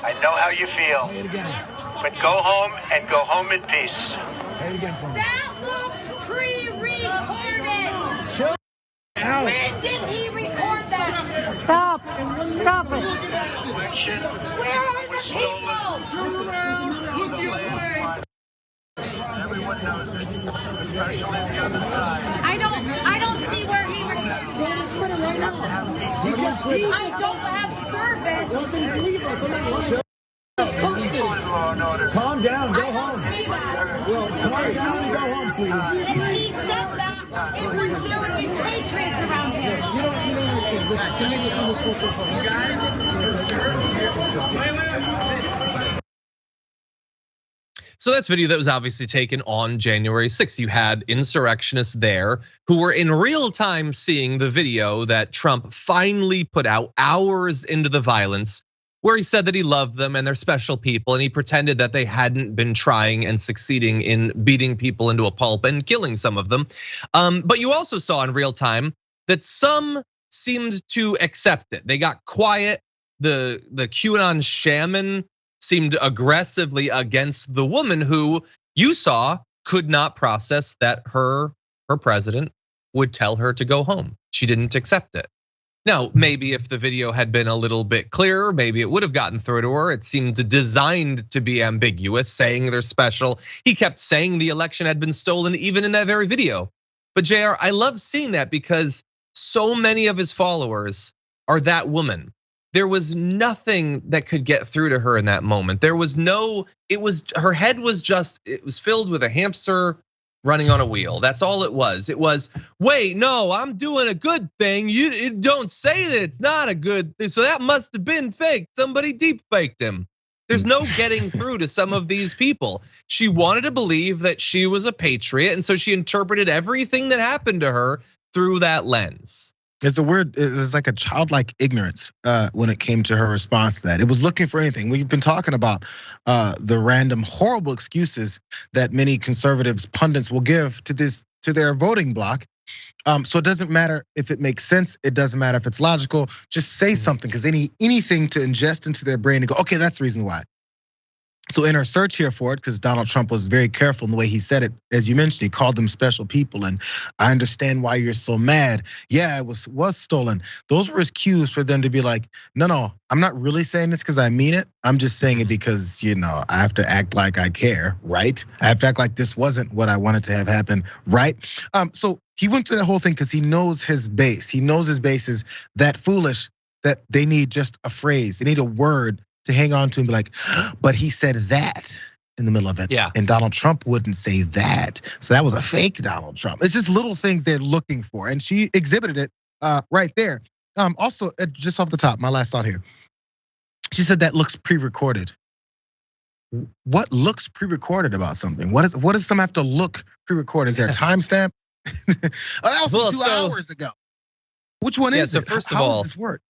I know how you feel. Say it again. But go home and go home in peace. Say it again for me. That looks pre-recorded. Chill out. When did he record that? Stop. Stop it. Election Where are the people? Turn around. Look the other way. Everyone knows it. The special is the other side. I don't see where he recorded that. Twitter right now. He just I don't have service. Don't believe us. I'm not lying. Law and order. Calm down. Go I don't home. see that. Well, calm down and go home, sweetie. If he said that, there would be patriots around him. You don't understand. Listen, can you listen to this real quick? You guys, So that's video that was obviously taken on January 6th. You had insurrectionists there who were in real time seeing the video that Trump finally put out hours into the violence, where he said that he loved them and they're special people, and he pretended that they hadn't been trying and succeeding in beating people into a pulp and killing some of them. But you also saw in real time that some seemed to accept it. They got quiet. The QAnon shaman seemed aggressively against the woman who you saw could not process that her president would tell her to go home. She didn't accept it. Now, maybe if the video had been a little bit clearer, maybe it would have gotten through to her. It seemed designed to be ambiguous, saying they're special. He kept saying the election had been stolen even in that very video. But JR, I love seeing that because so many of his followers are that woman. There was nothing that could get through to her in that moment. There was no, her head was just, it was filled with a hamster running on a wheel. That's all it was. It was, wait, no, I'm doing a good thing. You don't say that it's not a good thing. So that must have been fake. Somebody deep faked him. There's no getting through to some of these people. She wanted to believe that she was a patriot, and so she interpreted everything that happened to her through that lens. It's like a childlike ignorance when it came to her response to that. It was looking for anything. We've been talking about the random horrible excuses that many conservatives pundits will give to their voting bloc. So it doesn't matter if it makes sense. It doesn't matter if it's logical. Just say something, because anything to ingest into their brain and go, okay, that's the reason why. So in our search here for it, because Donald Trump was very careful in the way he said it, as you mentioned, he called them special people, and I understand why you're so mad. Yeah, it was stolen. Those were his cues for them to be like, no, I'm not really saying this because I mean it. I'm just saying it because I have to act like I care, right? I have to act like this wasn't what I wanted to have happen, right? So he went through that whole thing because he knows his base. He knows his base is that foolish that they need just a phrase. They need a word to hang on to and be like, but he said that in the middle of it. Yeah. And Donald Trump wouldn't say that. So that was a fake Donald Trump. It's just little things they're looking for. And she exhibited it right there. Also, just off the top, my last thought here. She said that looks pre-recorded. What looks pre-recorded about something? What does some have to look pre-recorded? Is there a timestamp? That was 2 hours ago. Which one is it? First of How all, does this work?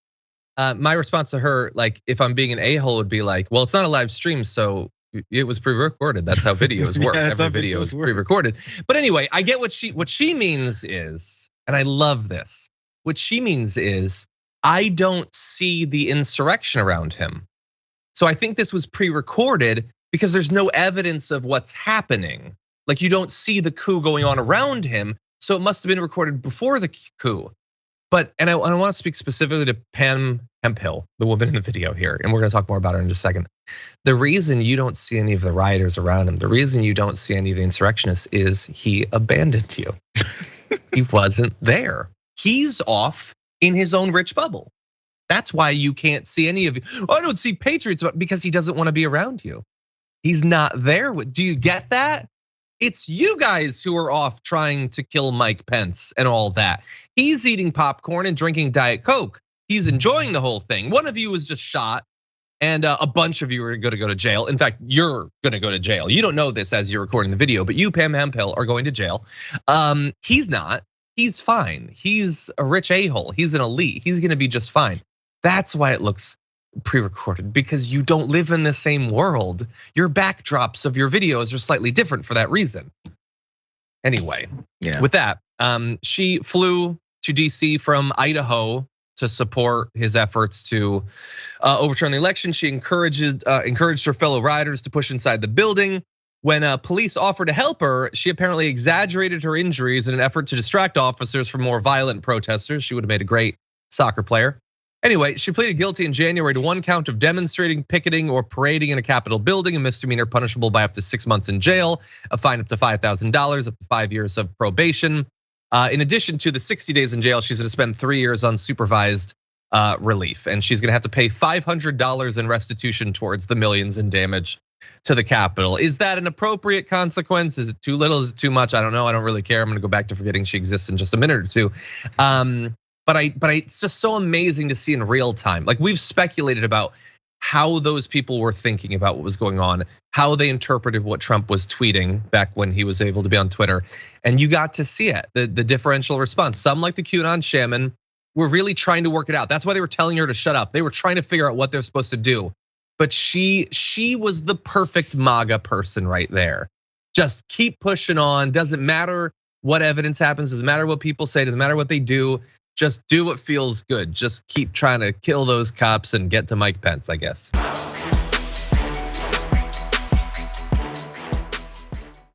My response to her, like, if I'm being an a-hole, would be like, well, it's not a live stream, so it was pre-recorded. That's how videos work. Every video is pre-recorded. But anyway, I get what she means is, and I love this. What she means is, I don't see the insurrection around him. So I think this was pre-recorded because there's no evidence of what's happening. Like, you don't see the coup going on around him, so it must have been recorded before the coup. And I want to speak specifically to Pam Hemphill, the woman in the video here, and we're going to talk more about her in just a second. The reason you don't see any of the rioters around him, the reason you don't see any of the insurrectionists is he abandoned you. He wasn't there. He's off in his own rich bubble. That's why you can't see any of you. Oh, I don't see patriots, because he doesn't want to be around you. He's not there. Do you get that? It's you guys who are off trying to kill Mike Pence and all that. He's eating popcorn and drinking Diet Coke. He's enjoying the whole thing. One of you was just shot, and a bunch of you are going to go to jail. In fact, you're going to go to jail. You don't know this as you're recording the video, but you, Pam Hemphill, are going to jail. He's not. He's fine. He's a rich a-hole. He's an elite. He's going to be just fine. That's why it looks pre-recorded, because you don't live in the same world. Your backdrops of your videos are slightly different for that reason. Anyway, with that, she flew to DC from Idaho to support his efforts to overturn the election. She encouraged her fellow rioters to push inside the building. When police offered to help her, she apparently exaggerated her injuries in an effort to distract officers from more violent protesters. She would have made a great soccer player. Anyway, she pleaded guilty in January to 1 count of demonstrating, picketing, or parading in a Capitol building, a misdemeanor punishable by up to 6 months in jail, a fine up to $5,000, up to 5 years of probation. In addition to the 60 days in jail, she's gonna spend 3 years on supervised relief. And she's gonna have to pay $500 in restitution towards the millions in damage to the Capitol. Is that an appropriate consequence? Is it too little? Is it too much? I don't know. I don't really care. I'm gonna go back to forgetting she exists in just a minute or two. But it's just so amazing to see in real time. Like, we've speculated about how those people were thinking about what was going on, how they interpreted what Trump was tweeting back when he was able to be on Twitter. And you got to see it, the differential response. Some, like the QAnon shaman, were really trying to work it out. That's why they were telling her to shut up. They were trying to figure out what they're supposed to do. But she was the perfect MAGA person right there. Just keep pushing on. Doesn't matter what evidence happens. Doesn't matter what people say. Doesn't matter what they do. Just do what feels good. Just keep trying to kill those cops and get to Mike Pence, I guess.